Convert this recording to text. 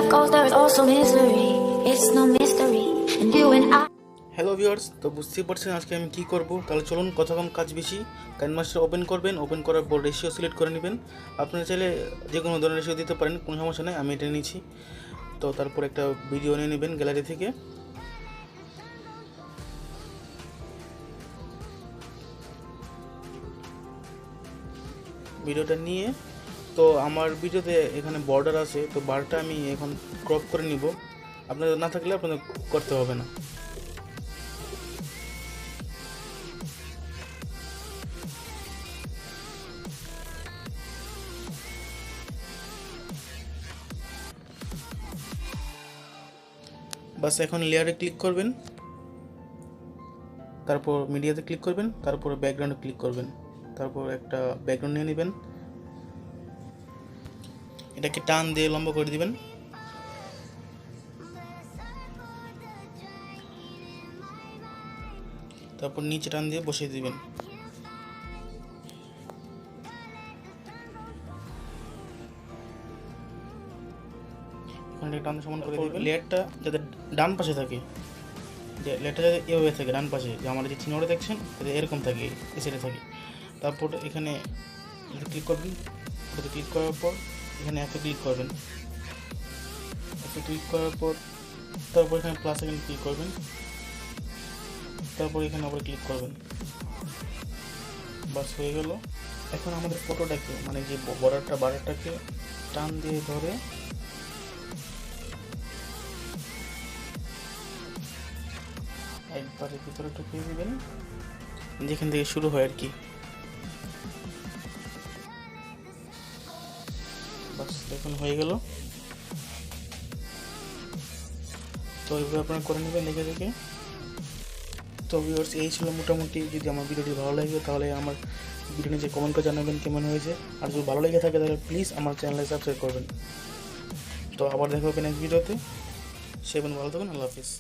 goes, there is also misery. It's no mystery, and you and I. Hello viewers, তো বুঝতেই পারছেন আজকে আমি কী করব। তাহলে চলুন, কথা কম কাজ বেশি। কাইনমাস্টার ওপেন করবেন, ওপেন করার পর রেশিও সিলেক্ট করে নেবেন। আপনারা চাইলে যে কোনো ধরনের রেশিও দিতে পারেন, কোনো সমস্যা নেই, আমি এটা নিয়েছি। তো তারপর একটা ভিডিও নিয়ে নেবেন গ্যালারি থেকে। ভিডিওটা নিয়ে তো আমার ভিডিওতে এখানে বর্ডার আছে, তো বারটা আমি এখন ক্রপ করে নিব। আপনাদের না থাকলে আপনাদের করতে হবে না। বাস এখন লেয়ারে ক্লিক করবেন, তারপর মিডিয়াতে ক্লিক করবেন, তারপর ব্যাকগ্রাউন্ডে ক্লিক করবেন, তারপর একটা ব্যাকগ্রাউন্ড নিয়ে নেবেন, এটাকে টান দিয়ে লম্বা করে দিবেন। তারপর নিচে টান দিয়ে বসিয়ে দিবেন। টান সমান করে দিবেন। লেয়ারটা যাতে ডান পাশে থাকে, যে লেয়ারটা যাতে এভাবে থাকে ডান পাশে, যে আমার যে চিহ্নটা দেখছেন যাতে এরকম থাকে, এই সাইডে থাকে। তারপর এখানে ক্লিক করবেন, ওটাতে ক্লিক করার পর এখানে অ্যাপে ক্লিক করবেন। অ্যাপে ক্লিক করার পর তারপর এখানে প্লাস এখানে ক্লিক করবেন, তারপর এখানে আবার ক্লিক করবেন। বাস হয়ে গেল। এখন আমাদের ফটোটাকে, মানে যে বারটাকে টান দিয়ে ধরে একবারে ভিতরে ঢুকিয়ে দিবেন, যেখান থেকে শুরু হয় আর কি। বাস এখন হয়ে গেল। তো এইভাবে আপনারা করে নেবেন দেখে দেখে। তো ভিউয়ার্স, এই ছিল মোটামুটি। যদি আমার ভিডিওটি ভালো লাগে তাহলে আমার ভিডিও নিচে কমেন্ট করে জানাবেন কেমন হয়েছে। আর যদি ভালো লেগে থাকে তাহলে প্লিজ আমার চ্যানেলে সাবস্ক্রাইব করবেন। তো আবার দেখা হবে নেক্সট ভিডিওতে। সে ভালো থাকুন, আল্লাহ হাফিজ।